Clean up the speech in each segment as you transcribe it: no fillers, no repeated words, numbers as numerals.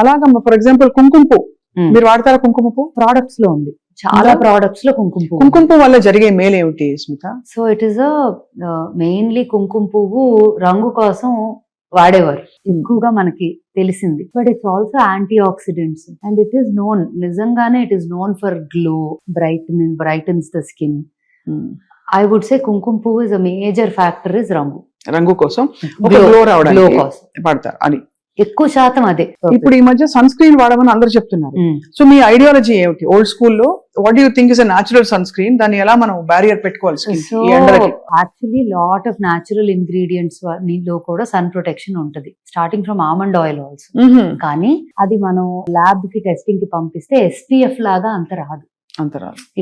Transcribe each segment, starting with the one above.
అలాగమ్మా for example కుంకుమ పువ్వు మీరు వాడతారా? కుంకుమ పువ్వు ప్రొడక్ట్స్ లో ఉంది, చాలా ప్రొడక్ట్స్ లో కుంకుమ పువ్వు. కుంకుమ పువ్వు వల్ల జరిగే మేలు ఏమిటి Smitha? So it is mainly కుంకుమ పువ్వు రంగు కోసం వాడేవారు ఎక్కువగా మనకి తెలిసింది. But it's also antioxidants and it is known, నిజంగానే it is known for glow, brightens the skin. I would say కుంకుమ పువ్వు is a major factor is రంగు కోసం, గ్లో రావడానికి కోసం వాడతారు అని ఎక్కువ శాతం అదే. ఇప్పుడు ఈ మధ్య సన్ స్క్రీన్ వాడమని అందరూ చెప్తున్నారు. సో మీ ఐడియాలజీ ఏమిటి? ఓల్డ్ స్కూల్లో what you think is a natural sun screen, దాన్ని ఎలా మనం బ్యారియర్ పెట్టుకోవాలి? So actually lot of natural ingredients లో కూడా సన్ ప్రొటెక్షన్ ఉంటది, starting from almond oil also. కానీ అది మనం ల్యాబ్ కి టెస్టింగ్ కి పంపిస్తే SPF లాగా అంత రాదు.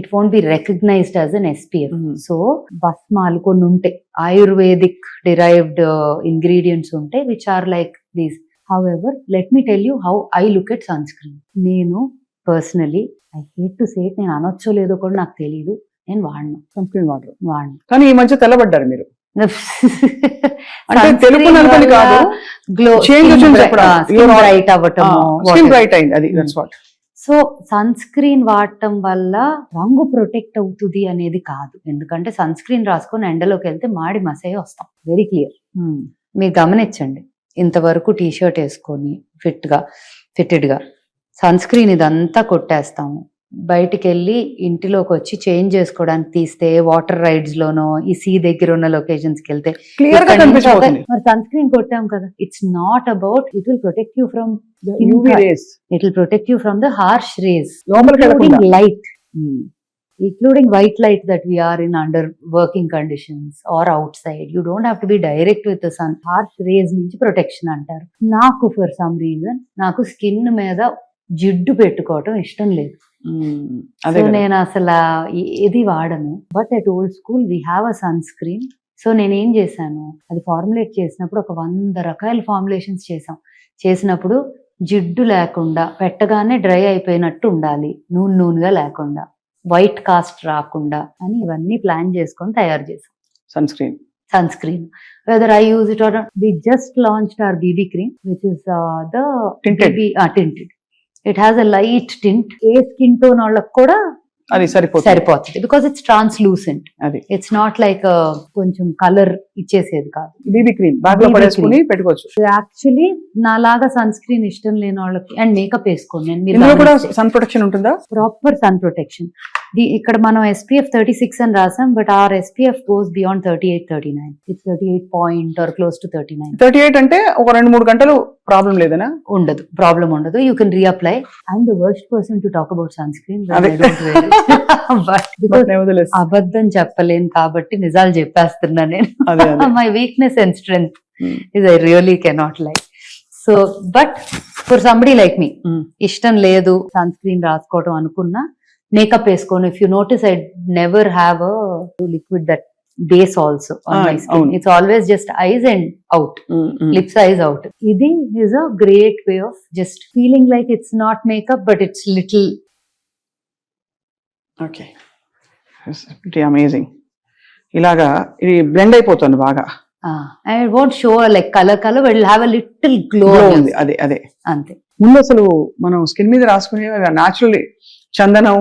It won't be recognised as an SPF. So భస్మాలు కొన్ని ఉంటాయి, ఆయుర్వేదిక్ డిరైవ్డ్ ఇంగ్రీడియంట్స్ ఉంటాయి which are like these. However, let me tell you how I look at sunscreen. నేను personally, I hate to say it, నేను అనొచ్చో లేదో కూడా నాకు తెలియదు, నేను వాడను సన్ వాడను. కానీ ఈ మధ్య తెల్లబడ్డారు మీరు. అంటే తెలుపు నలుపని కాదు, గ్లో బ్రైట్ అవ్వటం, స్కిన్ బ్రైట్ అయింది, అది that's what. So sun screen వాడటం వల్ల రంగు ప్రొటెక్ట్ అవుతుంది అనేది కాదు, ఎందుకంటే సన్ స్క్రీన్ రాసుకొని ఎండలోకి వెళ్తే మాడి మసే వస్తాం. Very clear. మీరు గమనించండి, ఇంతవరకు టీషర్ట్ వేసుకొని ఫిట్టెడ్ గా సన్ స్క్రీన్ ఇదంతా కొట్టేస్తాము, బయటికి వెళ్ళి ఇంటిలోకి వచ్చి చేంజ్ చేసుకోవడానికి తీస్తే వాటర్ రైడ్స్ లోనో ఈ సీ దగ్గర ఉన్న లొకేషన్స్ కి వెళ్తే మరి సన్ స్క్రీన్ కొట్టాం కదా. It's not about, it will protect you from UV rays, it will protect you from the harsh rays, light including white light that we are in under working conditions or outside. You don't have to be direct with the sun. Harsh rays నుంచి protection అంటారు. నాకు for some reason నాకు skin మీద జిడ్డు పెట్టుకోవటం ఇష్టం లేదు. So నేను అసలు ఏది వాడను. But at old school we have a son screen. So నేనేం చేశాను, అది ఫార్ములేట్ చేసినప్పుడు ఒక 100 రకాల ఫార్ములేషన్స్ చేసినప్పుడు జిడ్డు లేకుండా, పెట్టగానే డ్రై అయిపోయినట్టు ఉండాలి, నూనెగా లేకుండా, వైట్ కాస్ట్ రాకుండా అని ఇవన్నీ ప్లాన్ చేసుకొని తయారు చేసాం sun screen. Whether I use it or we just launched our BB cream which is the tinted. It has a light tint. A skin tone వాళ్ళకి కూడా అది సరిపోతుంది because it's translucent. It's not like కొంచెం colour ఇచ్చేసేది కాదు. BB cream bag లో పడేసుకొని పెట్టుకోవచ్చు. Actually నాలాగా sun screen ఇష్టం లేని వాళ్ళకి అండ్ మేకప్ వేసుకోండి, ఇందులో కూడా సన్ ప్రొటెక్షన్ ఉంటుందా? Proper sun protection. ఇక్కడ మనం SPF 36 అని రాసాం, but our SPF goes beyond 38, 39. It's 38 point or close to 39. 38 అంటే ఒక 2-3 గంటలు ప్రాబ్లం లేదనా? ఉండదు, ప్రాబ్లం ఉండదు. You can reapply. I'm the worst person to talk about sunscreen when I don't wear it. But because అబద్ధం చెప్పలేను కాబట్టి నిజాలు చెప్పేస్తున్నా నేను. My weakness and strength is I really cannot lie. So, but for somebody like me, ఇష్టం లేదు sun screen రాసుకోవడం అనుకున్నా, makeup వేసుకోను. If you notice, I never have a liquid that base also on my skin. It's always just eyes and out, lips, eyes out. Idi is a great way of just feeling like it's not makeup but it's little. Okay, it's pretty amazing. ఇలాగా ఇది blend అయిపోతుంది బాగా. And it won't show like color, but it'll have a little glow. అదే అంతే. ముందు అసలు మనం skin మీద రాసుకునే న్యాచురల్లీ చందనం,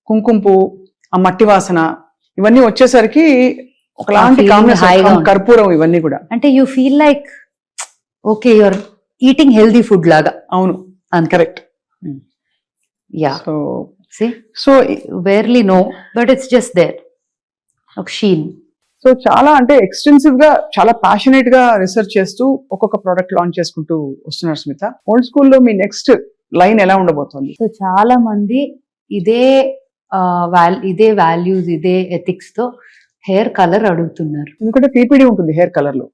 కుంకుమ పువ్వు, ఆ మట్టి వాసన ఇవన్నీ వచ్చేసరికి ఒకలాంటి కర్పూరం, ఇవన్నీ కూడా అంటే you feel like okay you're eating healthy food లాగా. అవును, correct. Yeah, so barely no but it's just there ఒక షీన్. సో చాలా అంటే ఎక్స్టెన్సివ్ గా, చాలా ప్యాషనేట్ గా రీసెర్చ్ చేస్తూ ఒక్కొక్క ప్రోడక్ట్ లాంచ్ చేసుకుంటూ వస్తున్నారు స్మిత. ఓల్డ్ స్కూల్లో మీ నెక్స్ట్ లైన్ ఎలా ఉండబోతోంది? సో చాలా మంది ఇదే వాల్యూస్, ఇదే ఎథిక్స్ తో హెయిర్ కలర్ అడుగుతున్నారు. ఎందుకంటే PPD ఉంటుంది హెయిర్ కలర్ లో.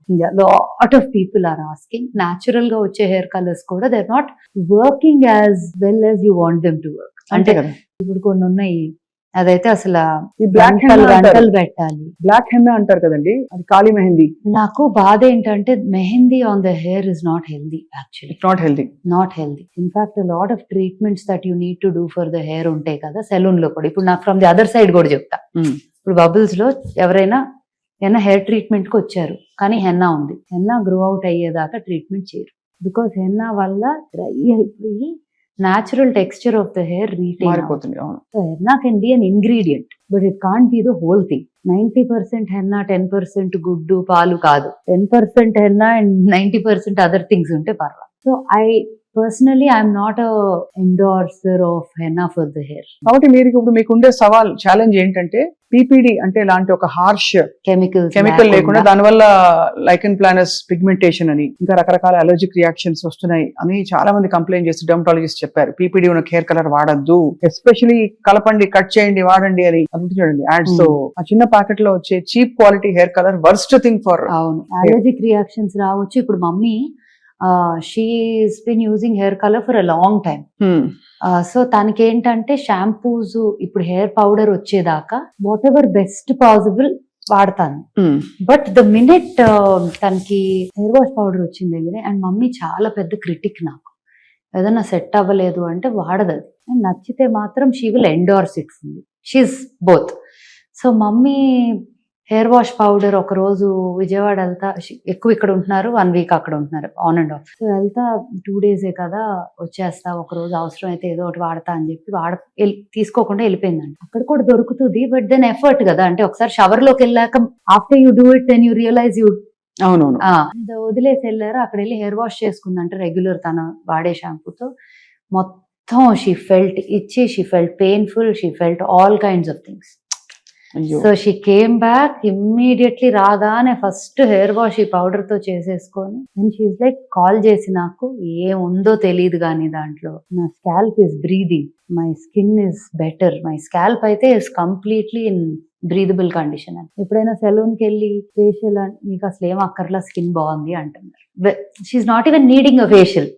Lot of people are asking. Natural గా వచ్చే హెయిర్ కలర్స్ కూడా they are not working as well as you want them to work. అంటే ఇప్పుడు కొన్ని ఉన్నాయి, అదైతే అసలు గంటలు పెట్టాలి. బ్లాక్ హెన్నా అంటారు కదండి, అది కాళీ మెహందీ. నాకు బాధ ఏంటంటే mehndi on the hair is not healthy. Actually not healthy. In fact lot of treatments that you need to do for the hair ఉంటాయి కదా సెలూన్ లో కూడా. ఇప్పుడు నాకు ఫ్రమ్ ది అదర్ సైడ్ కూడా చెప్తా. ఇప్పుడు బబుల్స్ లో ఎవరైనా హెయిర్ ట్రీట్మెంట్ కి వచ్చారు కానీ హెన్నా ఉంది, హెన్నా గ్రో అవుట్ అయ్యేదాకా ట్రీట్మెంట్ చేయరు. బికాస్ హెన్నా వల్ల డ్రై అయిపోయి natural texture of the hair retain. మారిపోతుంది. అవును. So henna can be an ingredient, but it can't be the whole thing. 90% henna, 10% గుడ్డు పాలు కాదు. 10% henna and 90% other things ఉంటే పర్వాలేదు. So personally I'm not a endorser of henna for the hair. కాబట్టి మీరు ఇప్పుడు మీకు ఉండే సవాల్ ఛాలెంజ్ ఏంటంటే పీపీడి అంటే ఇలాంటి ఒక హార్ష్ కెమికల్ లేకుండా దానివల్ల లైకెన్ ప్లానస్ పిగ్మెంటేషన్ అని ఇంకా రకరకాల అలర్జిక్ రియాక్షన్స్ వస్తున్నాయి అని చాలా మంది కంప్లైంట్ చేసి డెర్మటాలజిస్ట్ చెప్పారు. పీపీడి ఉన్న హెయిర్ కలర్ వాడద్దు, ఎస్పెషలీ కలపండి, కట్ చేయండి, వాడండి అని. అది చూడండి యాడ్స్ తో ఆ చిన్న ప్యాకెట్ లో వచ్చే cheap quality hair colour worst thing for. అవును, అలర్జిక్ రియాక్షన్స్ రావచ్చు. ఇప్పుడు mummy she's been using hair color for a long time. So తనకి ఏంటంటే షాంపూస్ ఇప్పుడు హెయిర్ పౌడర్ వచ్చేదాకా వాట్ ఎవర్ బెస్ట్ పాసిబుల్ వాడతాను. బట్ ద మినిట్ తనకి హెయిర్ వాష్ పౌడర్ వచ్చిన దగ్గరే, అండ్ మమ్మీ చాలా పెద్ద క్రిటిక్ నాకు, ఏదన్నా సెట్ అవ్వలేదు అంటే వాడదు. అది నచ్చితే మాత్రం she will endorse it fully. She's both. So mummy hair wash powder ఒక రోజు విజయవాడ వెళ్తా, ఎక్కువ ఇక్కడ ఉంటున్నారు, 1 week అక్కడ ఉంటున్నారు, ఆన్ అండ్ ఆఫ్. సో వెళ్తా 2 days కదా వచ్చేస్తా, ఒక రోజు అవసరం అయితే ఏదో ఒకటి వాడతా అని చెప్పి తీసుకోకుండా వెళ్ళిపోయిందండి. అక్కడ కూడా దొరుకుతుంది, బట్ దెన్ ఎఫర్ట్ కదా. అంటే ఒకసారి షవర్ లోకి వెళ్ళాక after you do it then you realise you. అవునవును. వదిలేసి వెళ్ళారు. అక్కడ వెళ్ళి హెయిర్ వాష్ చేసుకుందంటే రెగ్యులర్ తన వాడే షాంపూతో. మొత్తం షీ ఫెల్ట్ ఇచ్చి, she felt painful, she felt all kinds of things. So she came back immediately. రాగానే ఫస్ట్ హెయిర్ వాష్ ఈ పౌడర్ తో చేసేసుకొని, అండ్ షీఈస్ లైక్ కాల్ చేసి నాకు, ఏముందో తెలియదు కానీ దాంట్లో నా scalp is breathing, my skin is better, my scalp అయితే is completely in breathable condition అని. ఎప్పుడైనా సెలూన్ కి వెళ్ళి ఫేషియల్ మీకు అసలు ఏం అక్కర్లా, స్కిన్ బాగుంది అంటున్నారు. She's not even needing a facial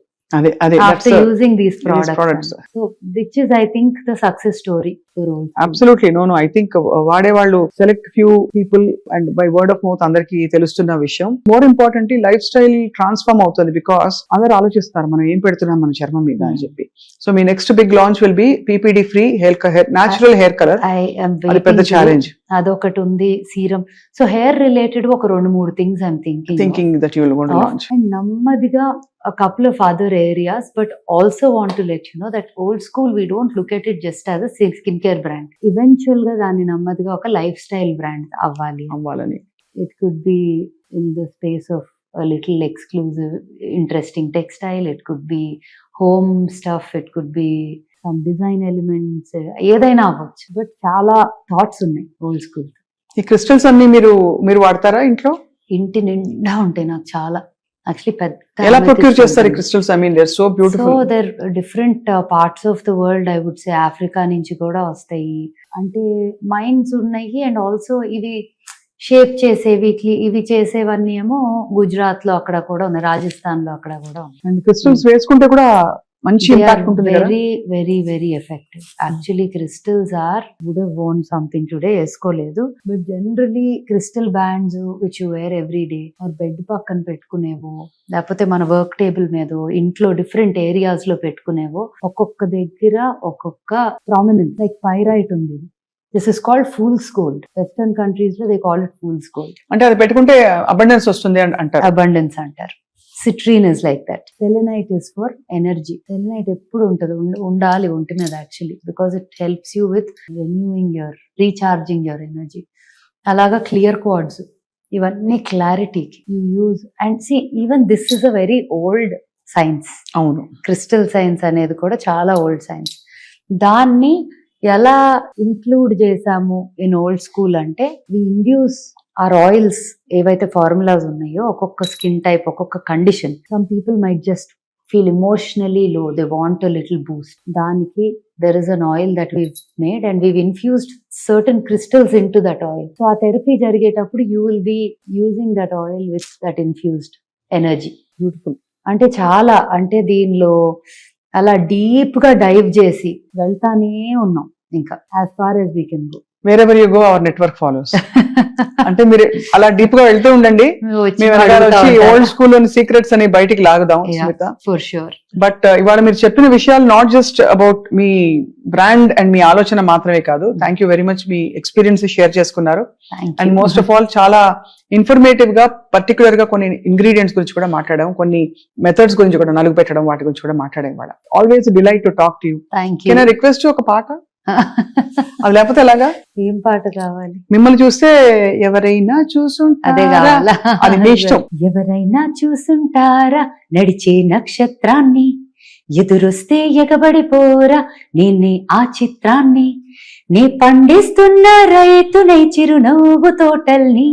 after using these products. So which is I think the success story for all. Absolutely. No, I think వాడే వాళ్ళు select few people and by word of mouth అందరికి తెలుస్తున్న విషయం. More importantly life style transform అవుతుంది, because అందరూ ఆలోచిస్తారు మనం ఏం పెడుతున్నాం మన చర్మం మీద అని చెప్పి. So మీ next big launch will be PPD free hair natural hair color. I am అది పెద్ద ఛాలెంజ్. అదొకటి ఉంది, సీరం. సో హెయిర్ రిలేటెడ్ ఒక 2-3 things I'm thinking that you will go to launch. And నెమ్మదిగా a couple of other areas, but also want to let you know that old school we don't look at it just as a skincare brand. Eventual ga dani nammadiga oka lifestyle brand avvalani. It could be in the space of a little exclusive interesting textile, it could be home stuff, it could be some design elements, ఏదైనా అవ్వచ్చు. But చాలా thoughts ఉన్నాయి old school. ఈ crystals అన్ని మీరు వాడతారా ఇంట్లో? ఇంటి నిండా ఉంటాయి నాకు చాలా. Actually పెద్ద ఎలా ప్రొక్యూర్ చేస్తారు ఈ crystals? I mean they are so beautiful. So there different parts of the world, I would say Africa నుంచి కూడా వస్తాయి. అంటే మైన్స్ ఉన్నాయి, అండ్ ఆల్సో ఇవి షేప్ చేసేవి, ఇవి చేసేవన్నీ ఏమో గుజరాత్ లో అక్కడ కూడా ఉన్నాయి, రాజస్థాన్ లో అక్కడ కూడా ఉన్నాయి. అండ్ క్రిస్టల్స్ వేసుకుంటే కూడా మంచి ఇంపాక్ట్ ఉంటుంది కదా. Very very very effective. Actually crystals or would have worn something today, వేసుకోలేదు, but generally crystal bands which you wear every day, or bed పక్కన పెట్టుకునేవో, లేకపోతే మన వర్క్ టేబుల్ మీద ఇంట్లో డిఫరెంట్ ఏరియాస్ లో పెట్టుకునేవో, ఒక్కొక్క దగ్గర ఒక్కొక్క ప్రామినెన్స్. లైక్ పైరైట్ ఉంది, this is called fool's gold. Western countries లో they call it fool's gold. అంటే అది పెట్టుకుంటే అబండెన్స్ వస్తుంది అంటారు. అబండెన్స్ అంటారు. Citrine is like that. Selenite is for energy. Selenite ఎప్పుడు ఉండాలి ఒంటి మీద actually, because it helps you with renewing recharging your energy. అలాగా క్లియర్ క్వార్డ్స్, ఇవన్నీ క్లారిటీకి you use. And see even this is a very old science. అవును, crystal science అనేది కూడా చాలా ఓల్డ్ సైన్స్. దాన్ని ఎలా ఇంక్లూడ్ చేసాము ఇన్ ఓల్డ్ స్కూల్ అంటే, వి ఇండ్యూస్ ఆర్ ఆయిల్స్ ఏవైతే ఫార్ములాస్ ఉన్నాయో, ఒక్కొక్క స్కిన్ టైప్, ఒక్కొక్క condition. Some people might just feel emotionally low, they want a little boost. దానికి there is an oil that we've made and we've infused certain crystals into that oil. So ఆ therapy జరిగేటప్పుడు you will be using that oil with that infused energy. Beautiful. అంటే చాలా, అంటే దీనిలో అలా deep గా dive చేసి వెళ్తానే ఉన్నాం ఇంకా, as far as we can go. Wherever you go, our network follows. అంటే మీరు అలా డీప్ గా వెళ్తూ ఉండండి, మీ వెనకాల వచ్చి ఓల్డ్ స్కూల్ లోని సీక్రెట్స్ అని బయటికి లాగుదాం స్మిత. For sure. బట్ ఇవాళ మీరు చెప్పిన విషయాలు నాట్ జస్ట్ అబౌట్ మీ బ్రాండ్ అండ్ మీ ఆలోచన మాత్రమే కాదు, థ్యాంక్ యూ వెరీ మచ్, మీ ఎక్స్పీరియన్స్ షేర్ చేసుకున్నారు. అండ్ మోస్ట్ ఆఫ్ ఆల్ చాలా ఇన్ఫర్మేటివ్ గా పర్టికులర్ గా కొన్ని ఇంగ్రీడియంట్స్ గురించి కూడా మాట్లాడాం, కొన్ని మెథడ్స్ గురించి కూడా, నలుగు పెట్టడం వాటి గురించి కూడా మాట్లాడాం. వాళ్ళ always delight to talk to you. Can I request ఒక పాట? అది లేకపోతే ఎలాగా? ఏం పాట కావాలి? మిమ్మల్ని చూస్తే ఎవరైనా అదే కావాలా? అది మీ ఇష్టం. ఎవరైనా చూసుంటారా నడిచే నక్షత్రాన్ని, ఎదురొస్తే ఎగబడిపోరా నేనే ఆ చిత్రాన్ని, నే పండిస్తున్న రైతునై చిరునవ్వు తోటల్ని,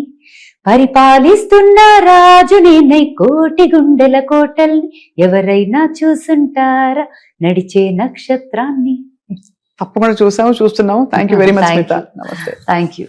పరిపాలిస్తున్న రాజు నేనై కోటి గుండెల కోటల్ని, ఎవరైనా చూసుంటారా నడిచే నక్షత్రాన్ని. తప్పకుండా చూస్తున్నాము. Thank you very much. నమస్తే. Thank you.